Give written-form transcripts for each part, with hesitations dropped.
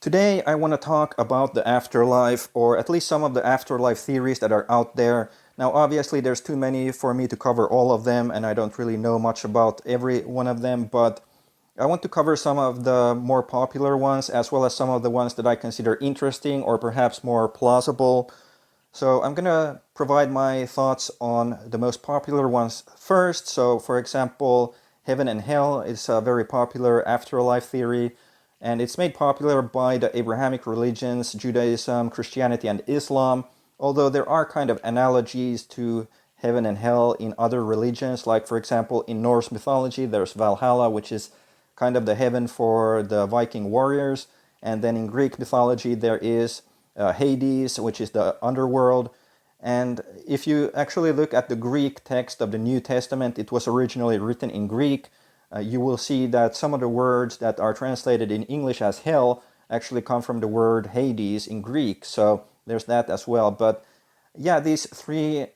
Today, I want to talk about the afterlife, or at least some of the afterlife theories that are out there. Now, obviously, there's too many for me to cover all of them, and I don't really know much about every one of them, but I want to cover some of the more popular ones, as well as some of the ones that I consider interesting or perhaps more plausible. So I'm going to provide my thoughts on the most popular ones first. So, for example, heaven and hell is a very popular afterlife theory, and it's made popular by the Abrahamic religions, Judaism, Christianity, and Islam, although there are kind of analogies to heaven and hell in other religions. Like, for example, in Norse mythology, there's Valhalla, which is kind of the heaven for the Viking warriors. And then in Greek mythology, there is Hades, which is the underworld. And if you actually look at the Greek text of the New Testament, it was originally written in Greek. You will see that some of the words that are translated in English as hell actually come from the word Hades in Greek. So there's that as well. But yeah, these three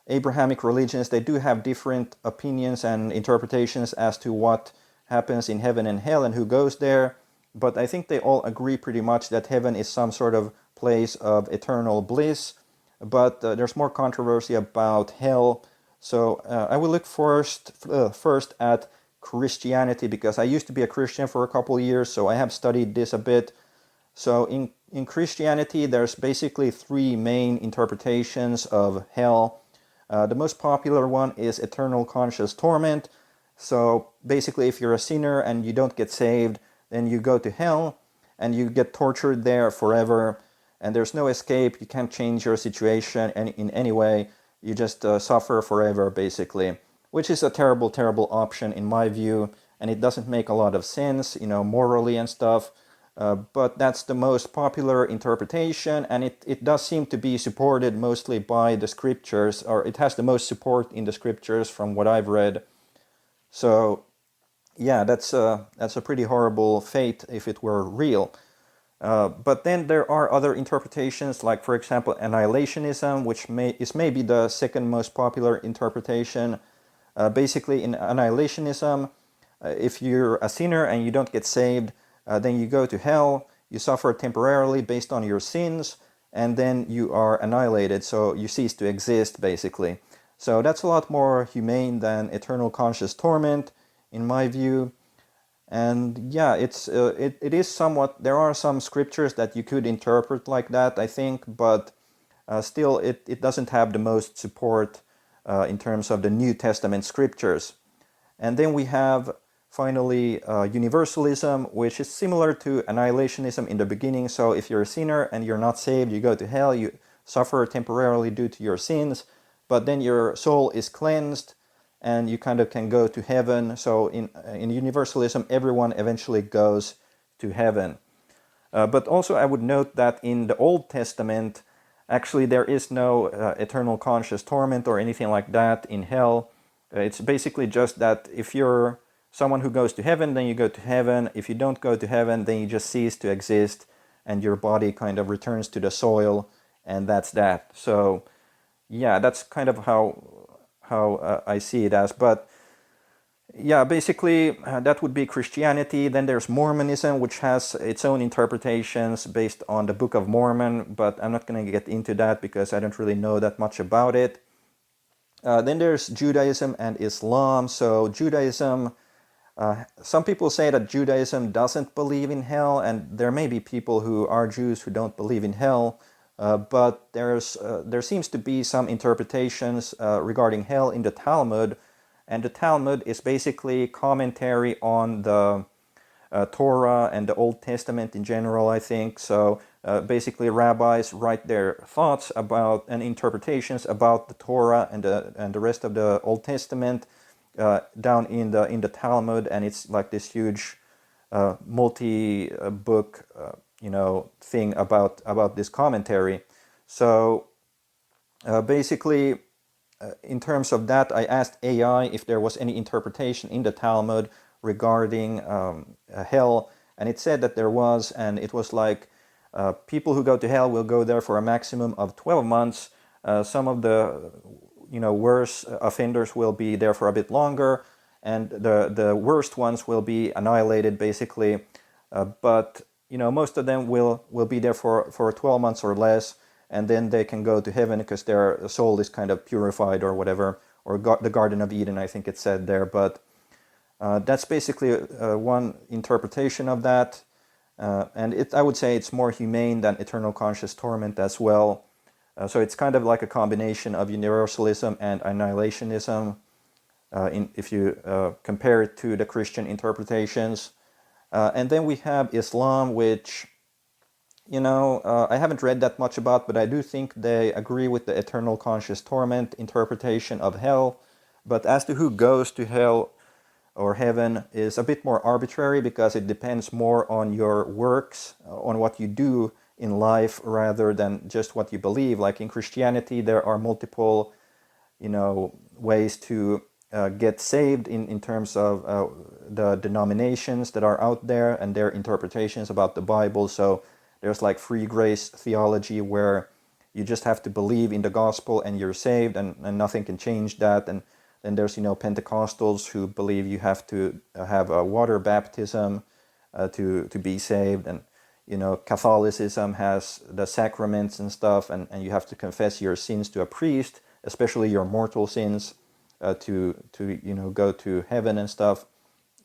Abrahamic religions, they do have different opinions and interpretations as to what happens in heaven and hell and who goes there. But I think they all agree pretty much that heaven is some sort of place of eternal bliss. But there's more controversy about hell. So I will look first at Christianity, because I used to be a Christian for a couple of years, so I have studied this a bit. So in Christianity, there's basically three main interpretations of hell. The most popular one is eternal conscious torment. So basically, if you're a sinner and you don't get saved, then you go to hell and you get tortured there forever, and there's no escape. You can't change your situation in any way. You just suffer forever, basically, which is a terrible, terrible option in my view, and it doesn't make a lot of sense, morally and stuff. But that's the most popular interpretation, and it does seem to be supported mostly by the scriptures, or it has the most support in the scriptures from what I've read. So yeah, that's a pretty horrible fate if it were real. But then there are other interpretations, like, for example, annihilationism, which is maybe the second most popular interpretation. Basically, in annihilationism, if you're a sinner and you don't get saved, then you go to hell, you suffer temporarily based on your sins, and then you are annihilated, so you cease to exist, basically. So that's a lot more humane than eternal conscious torment, in my view. And yeah, it is somewhat, there are some scriptures that you could interpret like that, I think, but still it doesn't have the most support in terms of the New Testament scriptures. And then we have finally universalism, which is similar to annihilationism in the beginning. So if you're a sinner and you're not saved, you go to hell, you suffer temporarily due to your sins, but then your soul is cleansed and you kind of can go to heaven. So in universalism, everyone eventually goes to heaven. But also I would note that in the Old Testament, actually there is no eternal conscious torment or anything like that in hell. It's basically just that if you're someone who goes to heaven, then you go to heaven. If you don't go to heaven, then you just cease to exist and your body kind of returns to the soil, and that's that. So yeah, that's kind of how I see it as. But yeah, basically that would be Christianity. Then there's Mormonism, which has its own interpretations based on the Book of Mormon, but I'm not going to get into that because I don't really know that much about it. Then there's Judaism and Islam. So Judaism, some people say that Judaism doesn't believe in hell, and there may be people who are Jews who don't believe in hell. But there seems to be some interpretations regarding hell in the Talmud, and the Talmud is basically commentary on the Torah and the Old Testament in general, I think. So basically, rabbis write their thoughts about and interpretations about the Torah and the rest of the Old Testament down in the Talmud, and it's like this huge multi-book thing about this commentary. So basically, in terms of that, I asked AI if there was any interpretation in the Talmud regarding hell, and it said that there was, and it was like people who go to hell will go there for a maximum of 12 months. Some of the worse offenders will be there for a bit longer, and the worst ones will be annihilated, basically. But most of them will be there for 12 months or less, and then they can go to heaven because their soul is kind of purified or whatever, or the Garden of Eden, I think it said there. But that's basically one interpretation of that. And I would say it's more humane than eternal conscious torment as well. So it's kind of like a combination of universalism and annihilationism, if you compare it to the Christian interpretations. And then we have Islam, which, I haven't read that much about, but I do think they agree with the eternal conscious torment interpretation of hell. But as to who goes to hell or heaven is a bit more arbitrary because it depends more on your works, on what you do in life rather than just what you believe. Like in Christianity, there are multiple, ways to get saved in terms of the denominations that are out there and their interpretations about the Bible. So there's like free grace theology where you just have to believe in the gospel and you're saved, and nothing can change that. And then there's, Pentecostals who believe you have to have a water baptism to be saved. And, Catholicism has the sacraments and stuff, and you have to confess your sins to a priest, especially your mortal sins, to go to heaven and stuff,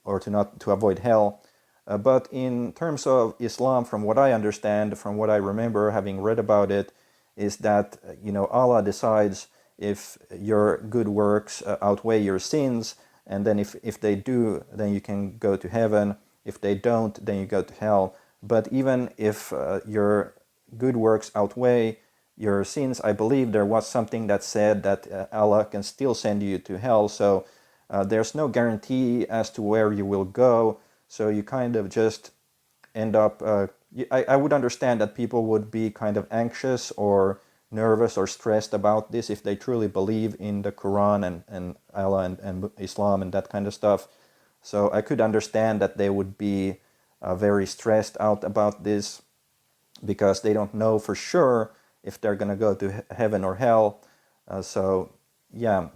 or to avoid hell. But in terms of Islam, from what I understand, from what I remember having read about it, is that Allah decides if your good works outweigh your sins, and then if they do, then you can go to heaven. If they don't, then you go to hell. But even if your good works outweigh your sins, I believe there was something that said that Allah can still send you to hell. So there's no guarantee as to where you will go. So you kind of just end up, I would understand that people would be kind of anxious or nervous or stressed about this if they truly believe in the Quran and Allah and Islam and that kind of stuff. So I could understand that they would be very stressed out about this because they don't know for sure if they're going to go to heaven or hell. So yeah,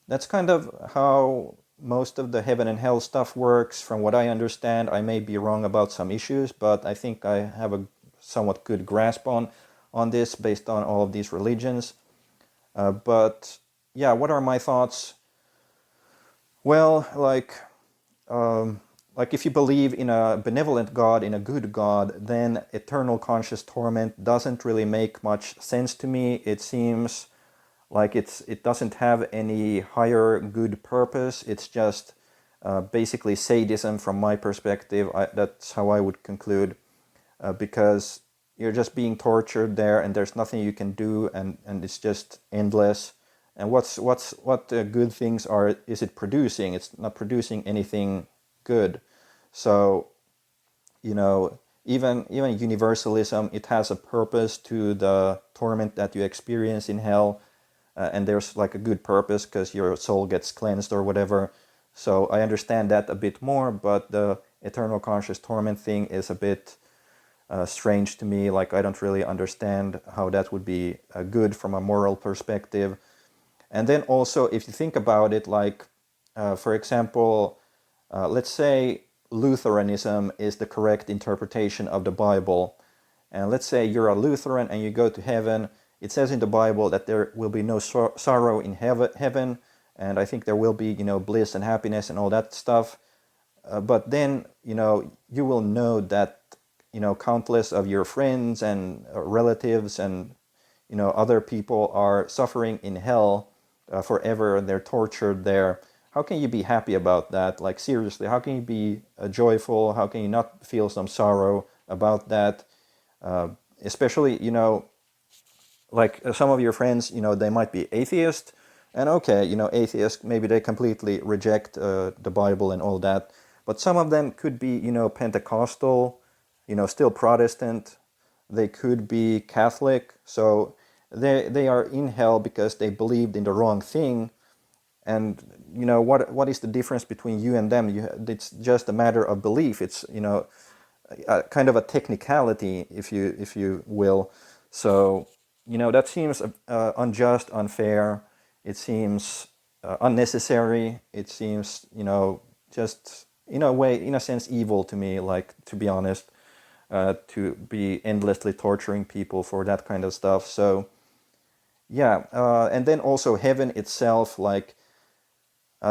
that's kind of how most of the heaven and hell stuff works. From what I understand, I may be wrong about some issues, but I think I have a somewhat good grasp on this based on all of these religions. But yeah, what are my thoughts? Well, like if you believe in a benevolent God, in a good God, then eternal conscious torment doesn't really make much sense to me. It seems like it doesn't have any higher good purpose. It's just basically sadism from my perspective. That's how I would conclude, because you're just being tortured there, and there's nothing you can do, and it's just endless. And what good things is it producing? It's not producing anything good. So, even universalism, it has a purpose to the torment that you experience in hell, and there's like a good purpose because your soul gets cleansed or whatever. So I understand that a bit more, but the eternal conscious torment thing is a bit strange to me. Like I don't really understand how that would be good from a moral perspective. And then also, if you think about it, like, for example, let's say Lutheranism is the correct interpretation of the Bible. And let's say you're a Lutheran and you go to heaven. It says in the Bible that there will be no sorrow in heaven. And I think there will be, bliss and happiness and all that stuff. But then, you will know that, countless of your friends and relatives and, other people are suffering in hell forever, and they're tortured there. How can you be happy about that? Like seriously, how can you be joyful? How can you not feel some sorrow about that? Especially, like some of your friends, they might be atheist, and okay, atheists, maybe they completely reject the Bible and all that. But some of them could be, Pentecostal, still Protestant. They could be Catholic. So they are in hell because they believed in the wrong thing. And what is the difference between you and them? It's just a matter of belief. It's kind of a technicality, if you will. So that seems unjust, unfair. It seems unnecessary. It seems just in a way, in a sense, evil to me. Like, to be honest. to be endlessly torturing people for that kind of stuff. So yeah, and then also heaven itself, like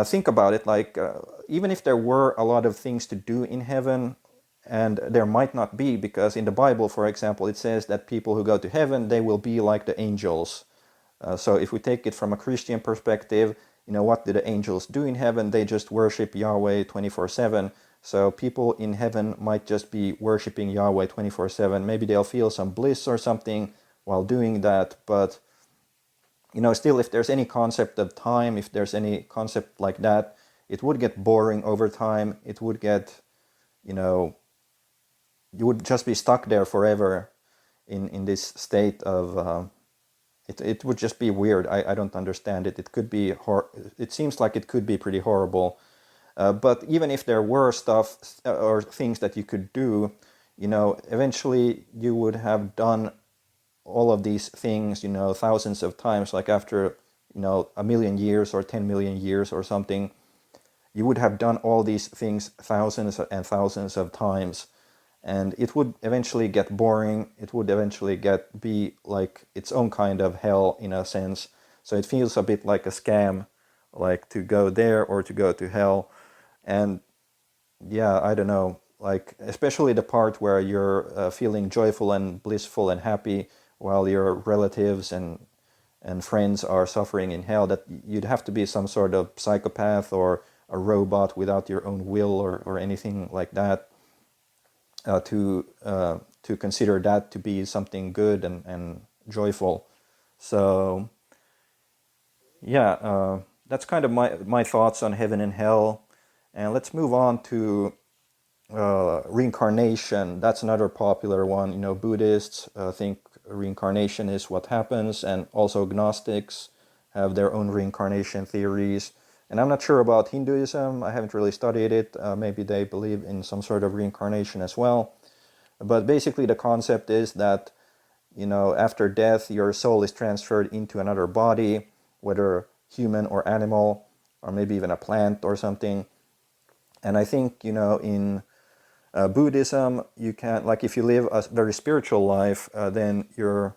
think about it, like even if there were a lot of things to do in heaven, and there might not be, because in the Bible, for example, it says that people who go to heaven, they will be like the angels. So if we take it from a Christian perspective, what do the angels do in heaven? They just worship Yahweh 24/7. So people in heaven might just be worshiping Yahweh 24/7. Maybe they'll feel some bliss or something while doing that, but still, if there's any concept of time, if there's any concept like that, it would get boring over time. It would get, you know, you would just be stuck there forever in this state of, it would just be weird. I don't understand it. It could be, it seems like it could be pretty horrible. But even if there were stuff or things that you could do, eventually you would have done all of these things, thousands of times, like after, a million years or 10 million years or something, you would have done all these things thousands and thousands of times. And it would eventually get boring. It would eventually be like its own kind of hell in a sense. So it feels a bit like a scam, like to go there or to go to hell. And yeah, I don't know, like especially the part where you're feeling joyful and blissful and happy while your relatives and friends are suffering in hell, that you'd have to be some sort of psychopath or a robot without your own will or anything like that to consider that to be something good and joyful. So yeah, that's kind of my thoughts on heaven and hell. And let's move on to reincarnation. That's another popular one. Buddhists think reincarnation is what happens, and also Gnostics have their own reincarnation theories. And I'm not sure about Hinduism. I haven't really studied it. Maybe they believe in some sort of reincarnation as well. But basically the concept is that, after death, your soul is transferred into another body, whether human or animal, or maybe even a plant or something. And I think, in Buddhism, you can, like if you live a very spiritual life, then your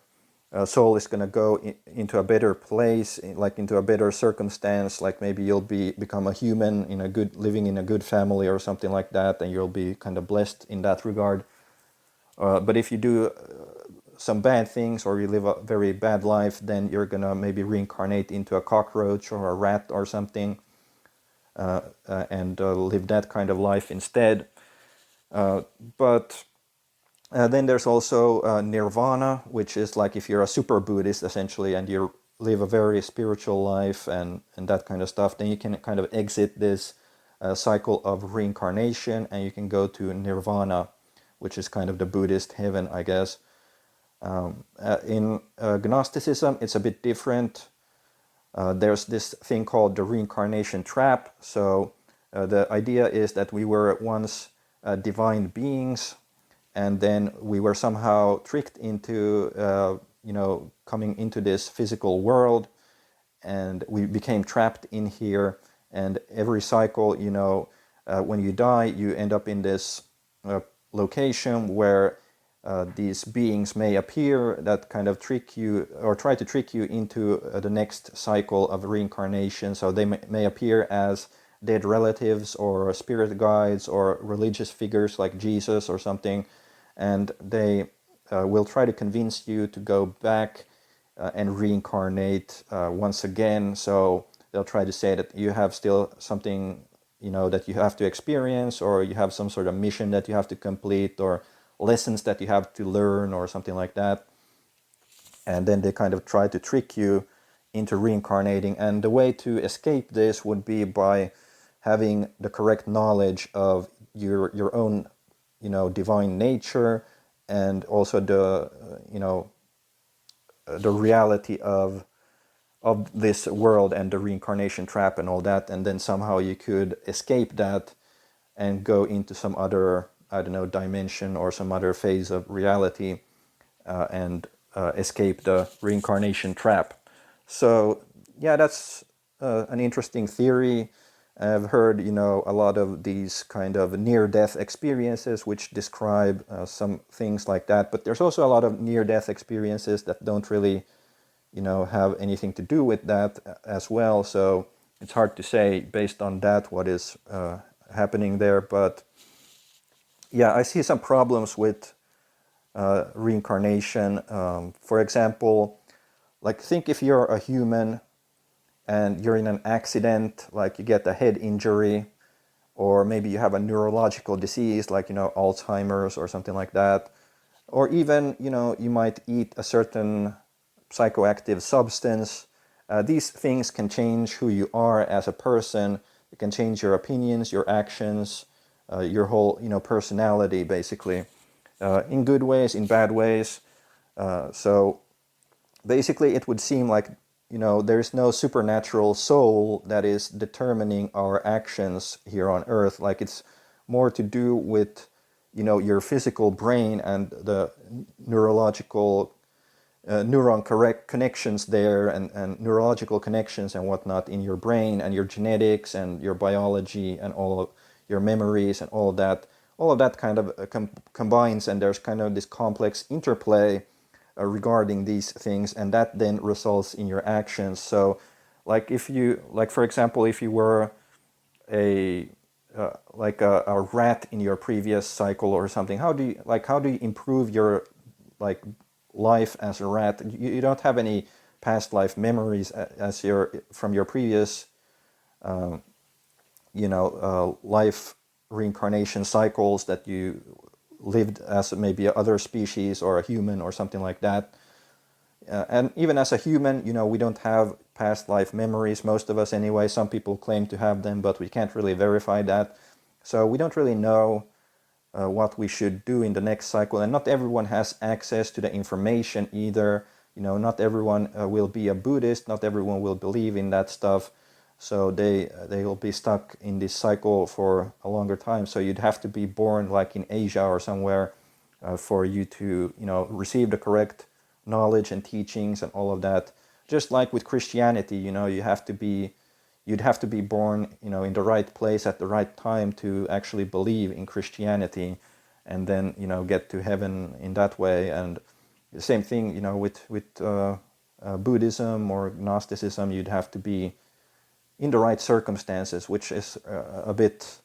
soul is going to go into a better place, like into a better circumstance, like maybe you'll become a human living in a good family or something like that, and you'll be kind of blessed in that regard. But if you do some bad things or you live a very bad life, then you're going to maybe reincarnate into a cockroach or a rat or something, and live that kind of life instead. But then there's also nirvana, which is like if you're a super Buddhist essentially and you live a very spiritual life and that kind of stuff, then you can kind of exit this cycle of reincarnation and you can go to nirvana, which is kind of the Buddhist heaven, I guess. In Gnosticism, it's a bit different. There's this thing called the reincarnation trap. So the idea is that we were once divine beings, and then we were somehow tricked into, coming into this physical world, and we became trapped in here. And every cycle, when you die, you end up in this location where these beings may appear that kind of trick you or try to trick you into the next cycle of reincarnation. So they may appear as dead relatives or spirit guides or religious figures like Jesus or something, and they will try to convince you to go back and reincarnate once again. So they'll try to say that you have still something that you have to experience, or you have some sort of mission that you have to complete, or lessons that you have to learn or something like that. And then they kind of try to trick you into reincarnating. And the way to escape this would be by having the correct knowledge of your own divine nature, and also the reality of this world and the reincarnation trap and all that. And then somehow you could escape that and go into some other, I don't know, dimension or some other phase of reality, and escape the reincarnation trap. So yeah, that's an interesting theory. I've heard, a lot of these kind of near-death experiences which describe some things like that. But there's also a lot of near-death experiences that don't really, have anything to do with that as well. So it's hard to say based on that what is happening there. But yeah, I see some problems with reincarnation. For example, like think if you're a human and you're in an accident, like you get a head injury, or maybe you have a neurological disease like Alzheimer's or something like that, or even you might eat a certain psychoactive substance. These things can change who you are as a person. It can change your opinions, your actions, your whole personality, basically, in good ways, in bad ways. So basically it would seem like there's no supernatural soul that is determining our actions here on earth. Like it's more to do with your physical brain and the neurological neuron correct connections there, and neurological connections and whatnot in your brain, and your genetics and your biology and all of your memories and all of that kind of combines, and there's kind of this complex interplay regarding these things, and that then results in your actions. So like if you, like for example, if you were a a rat in your previous cycle or something, how do you improve your like life as a rat? You don't have any past life memories as your from your previous life reincarnation cycles that you lived as maybe other species or a human or something like that. And even as a human, we don't have past life memories, most of us anyway. Some people claim to have them, but we can't really verify that. So we don't really know what we should do in the next cycle. And not everyone has access to the information either. Not everyone will be a Buddhist. Not everyone will believe in that stuff. So they will be stuck in this cycle for a longer time. So you'd have to be born like in Asia or somewhere for you to receive the correct knowledge and teachings and all of that. Just like with Christianity, you'd have to be born in the right place at the right time to actually believe in Christianity, and then get to heaven in that way. And the same thing with Buddhism or Gnosticism, you'd have to be in the right circumstances, which is a bit,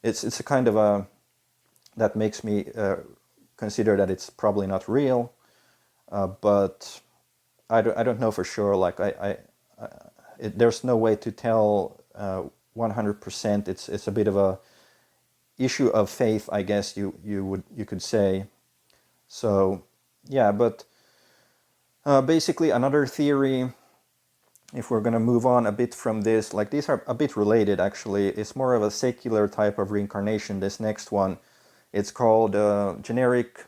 it's a kind of a, that makes me consider that it's probably not real, but I don't know for sure. Like there's no way to tell 100%. It's a bit of a issue of faith, I guess you could say. So yeah, but basically another theory, if we're going to move on a bit from this, like these are a bit related actually. It's more of a secular type of reincarnation, this next one. It's called generic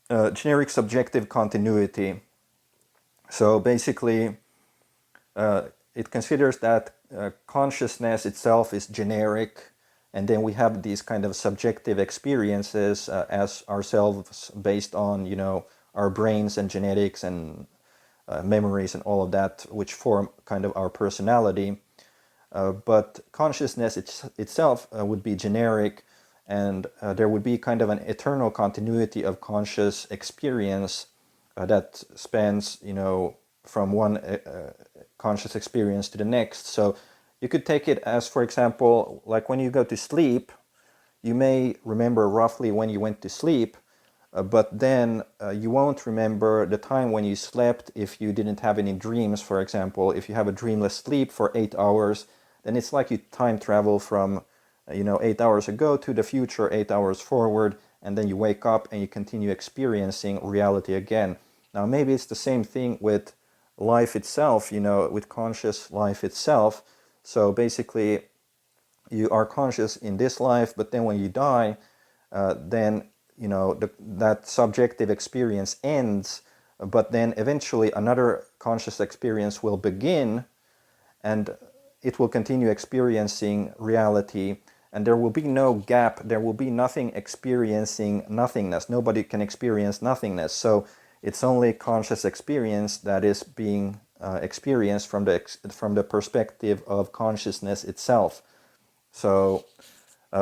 subjective continuity. So basically it considers that consciousness itself is generic, and then we have these kind of subjective experiences as ourselves based on our brains and genetics and memories and all of that, which form kind of our personality. But consciousness itself would be generic, and there would be kind of an eternal continuity of conscious experience that spans, from one conscious experience to the next. So you could take it as, for example, like when you go to sleep, you may remember roughly when you went to sleep, but then you won't remember the time when you slept if you didn't have any dreams, for example. If you have a dreamless sleep for 8 hours, then it's like you time travel from 8 hours ago to the future 8 hours forward, and then you wake up and you continue experiencing reality again. Now maybe it's the same thing with life itself, with conscious life itself. So basically you are conscious in this life, but then when you die, then that subjective experience ends, but then eventually another conscious experience will begin, and it will continue experiencing reality, and there will be no gap. There will be nothing experiencing nothingness. Nobody can experience nothingness. So it's only conscious experience that is being experience from the perspective of consciousness itself. So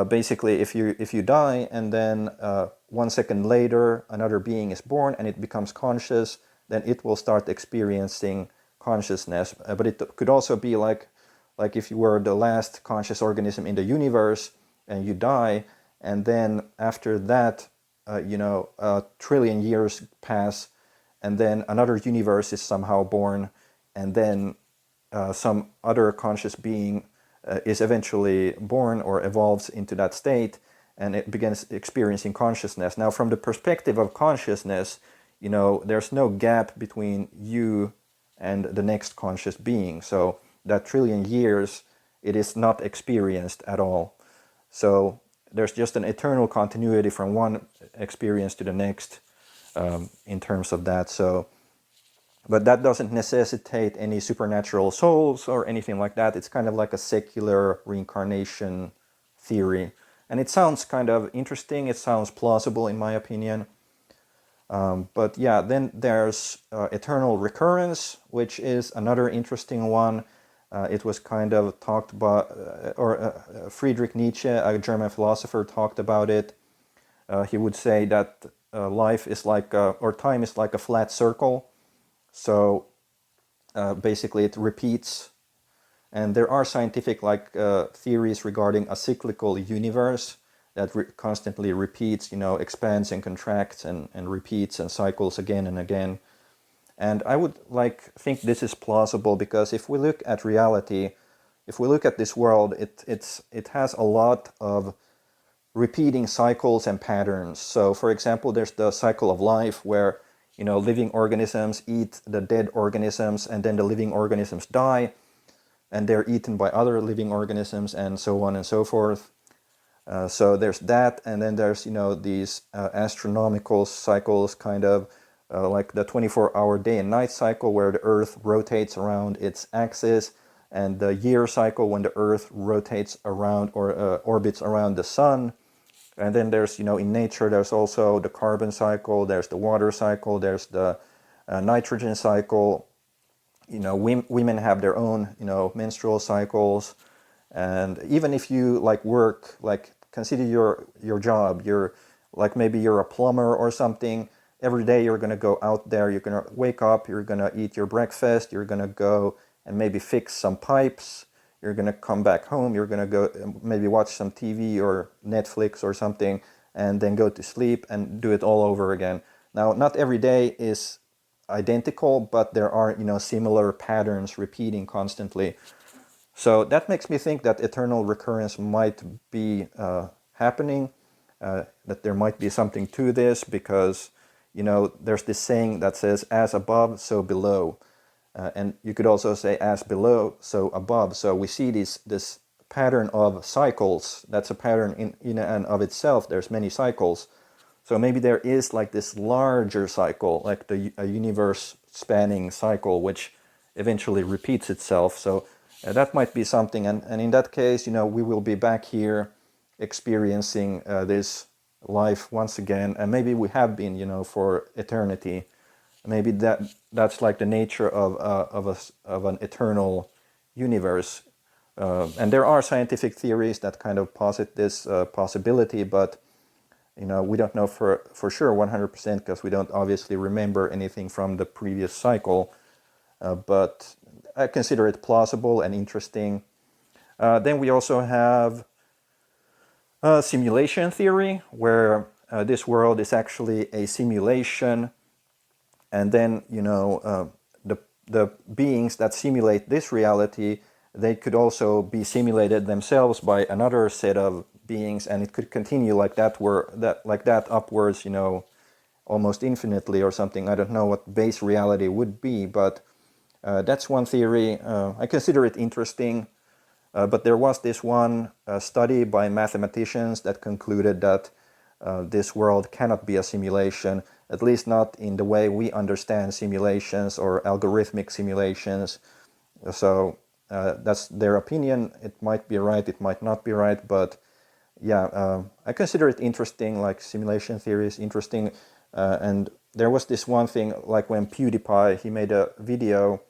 basically, if you die and then 1 second later another being is born and it becomes conscious, then it will start experiencing consciousness. But it could also be like if you were the last conscious organism in the universe and you die, and then after that, a trillion years pass, and then another universe is somehow born, and then some other conscious being is eventually born or evolves into that state, and it begins experiencing consciousness. Now, from the perspective of consciousness, there's no gap between you and the next conscious being. So that trillion years, it is not experienced at all. So there's just an eternal continuity from one experience to the next in terms of that. So, but that doesn't necessitate any supernatural souls or anything like that. It's kind of like a secular reincarnation theory. And it sounds kind of interesting. It sounds plausible in my opinion. But yeah, then there's eternal recurrence, which is another interesting one. It was kind of talked about, Friedrich Nietzsche, a German philosopher, talked about it. He would say that life is like, or time is like a flat circle. So basically it repeats. And there are scientific theories regarding a cyclical universe that constantly repeats, expands and contracts and repeats and cycles again and again. And I would think this is plausible because if we look at reality, if we look at this world, it has a lot of repeating cycles and patterns. So for example, there's the cycle of life where living organisms eat the dead organisms, and then the living organisms die and they're eaten by other living organisms, and so on and so forth. So there's that, and then there's these astronomical cycles, kind of like the 24-hour day and night cycle where the Earth rotates around its axis, and the year cycle when the Earth rotates around or orbits around the sun. And then there's in nature there's also the carbon cycle, there's the water cycle, there's the nitrogen cycle. Women have their own menstrual cycles. And even if you work, consider your job, maybe you're a plumber or something. Every day you're going to go out there, you're going to wake up, you're going to eat your breakfast, you're going to go and maybe fix some pipes, you're going to come back home, you're going to go maybe watch some TV or Netflix or something, and then go to sleep and do it all over again. Now, not every day is identical, but there are similar patterns repeating constantly. So that makes me think that eternal recurrence might be happening, that there might be something to this, because there's this saying that says, as above, so below. And you could also say, as below, so above. So we see this pattern of cycles. That's a pattern in and of itself. There's many cycles. So maybe there is this larger cycle, like a universe-spanning cycle, which eventually repeats itself. So that might be something. And in that case, we will be back here experiencing this life once again. And maybe we have been, for eternity. Maybe that's the nature of an eternal universe. And there are scientific theories that kind of posit this possibility, but we don't know for sure 100% because we don't obviously remember anything from the previous cycle. But I consider it plausible and interesting. Then we also have simulation theory, where this world is actually a simulation. And then, the beings that simulate this reality, they could also be simulated themselves by another set of beings, and it could continue like that upwards, almost infinitely or something. I don't know what base reality would be, but that's one theory. I consider it interesting. But there was this one study by mathematicians that concluded that this world cannot be a simulation, at least not in the way we understand simulations or algorithmic simulations. So that's their opinion. It might be right, it might not be right, but yeah, I consider it interesting, simulation theory is interesting. And there was this one thing, when PewDiePie, he made a video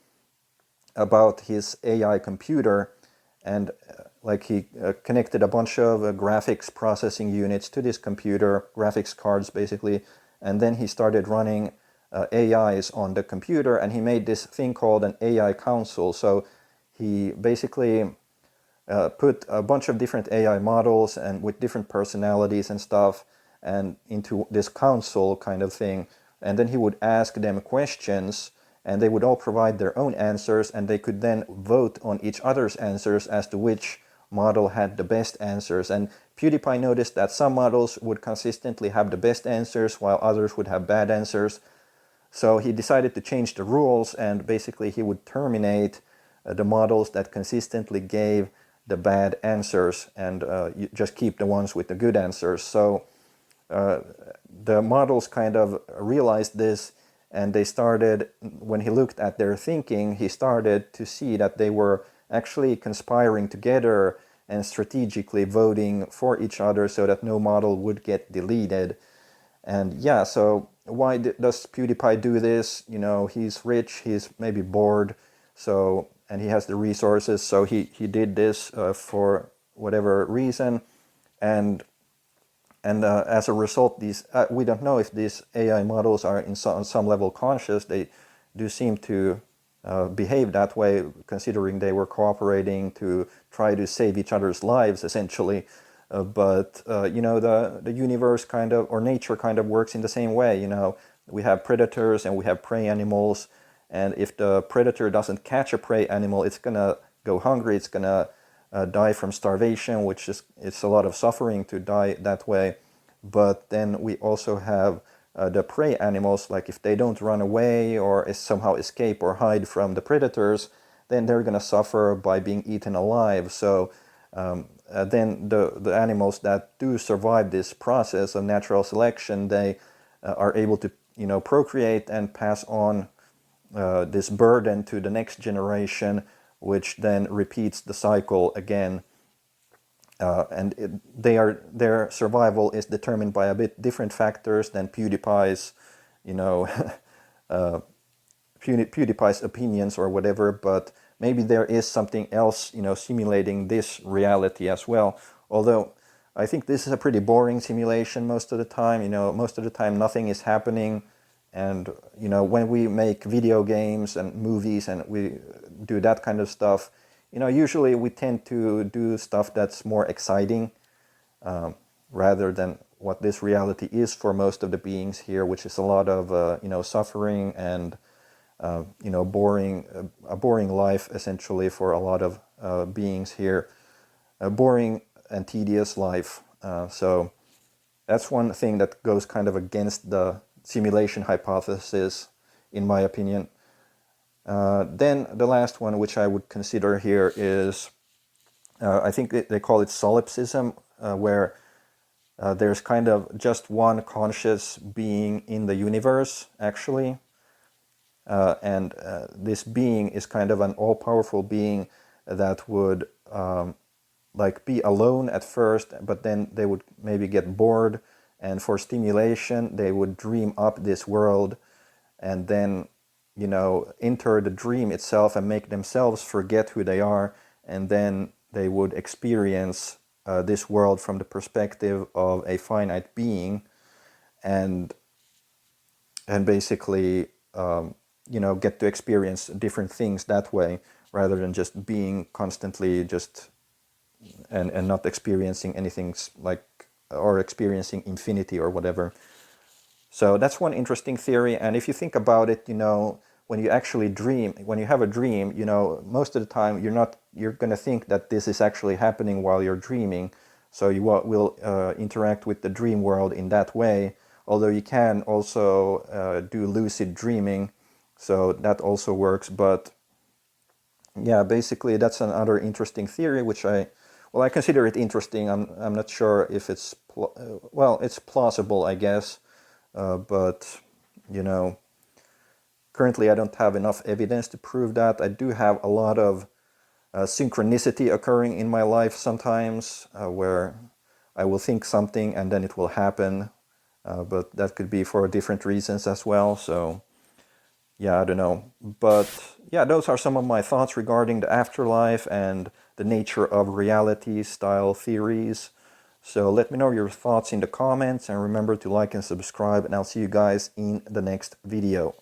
about his AI computer, and like he connected a bunch of graphics processing units to this computer, graphics cards basically, and then he started running AIs on the computer, and he made this thing called an AI council. So he basically put a bunch of different AI models and with different personalities and stuff and into this council kind of thing. And then he would ask them questions and they would all provide their own answers, and they could then vote on each other's answers as to which model had the best answers. And PewDiePie noticed that some models would consistently have the best answers while others would have bad answers. So he decided to change the rules, and basically he would terminate the models that consistently gave the bad answers, and you just keep the ones with the good answers. So the models kind of realized this, and they started, when he looked at their thinking, he started to see that they were actually conspiring together and strategically voting for each other so that no model would get deleted. And yeah, so why does PewDiePie do this? You know, he's rich, he's maybe bored, so, and he has the resources, so he did this for whatever reason. And as a result, these we don't know if these AI models are on some level conscious. They do seem to behave that way, considering they were cooperating to try to save each other's lives, essentially. But you know, the universe kind of, or nature kind of works in the same way. You know, we have predators and we have prey animals, and if the predator doesn't catch a prey animal, it's gonna go hungry. It's gonna die from starvation, which is, it's a lot of suffering to die that way. But then we also have the prey animals, like if they don't run away or somehow escape or hide from the predators, then they're going to suffer by being eaten alive. So then the animals that do survive this process of natural selection, they are able to, you know, procreate and pass on this burden to the next generation, which then repeats the cycle again. Their survival is determined by a bit different factors than PewDiePie's, you know, PewDiePie's opinions or whatever. But maybe there is something else, you know, simulating this reality as well. Although I think this is a pretty boring simulation most of the time. You know, most of the time nothing is happening. And, you know, when we make video games and movies and we do that kind of stuff, you know, usually we tend to do stuff that's more exciting rather than what this reality is for most of the beings here, which is a lot of, you know, suffering and, you know, a boring life essentially for a lot of beings here. A boring and tedious life. So that's one thing that goes kind of against the simulation hypothesis, in my opinion. Then the last one, which I would consider here, is I think they call it solipsism, where there's kind of just one conscious being in the universe, actually. And this being is kind of an all-powerful being that would like be alone at first, but then they would maybe get bored, and for stimulation they would dream up this world and then, you know, enter the dream itself and make themselves forget who they are, and then they would experience this world from the perspective of a finite being, and basically you know, get to experience different things that way rather than just being constantly just and not experiencing anything like, or experiencing infinity or whatever. So that's one interesting theory. And if you think about it, you know, when you actually dream, when you have a dream, you know, most of the time you're going to think that this is actually happening while you're dreaming. So you will interact with the dream world in that way. Although you can also do lucid dreaming, so that also works. But yeah, basically that's another interesting theory, which I consider it interesting. I'm not sure if it's well, it's plausible, I guess, but you know, currently I don't have enough evidence to prove that. I do have a lot of synchronicity occurring in my life sometimes, where I will think something and then it will happen, but that could be for different reasons as well. So yeah, I don't know. But yeah, those are some of my thoughts regarding the afterlife and the nature of reality style theories. So let me know your thoughts in the comments, and remember to like and subscribe, and I'll see you guys in the next video.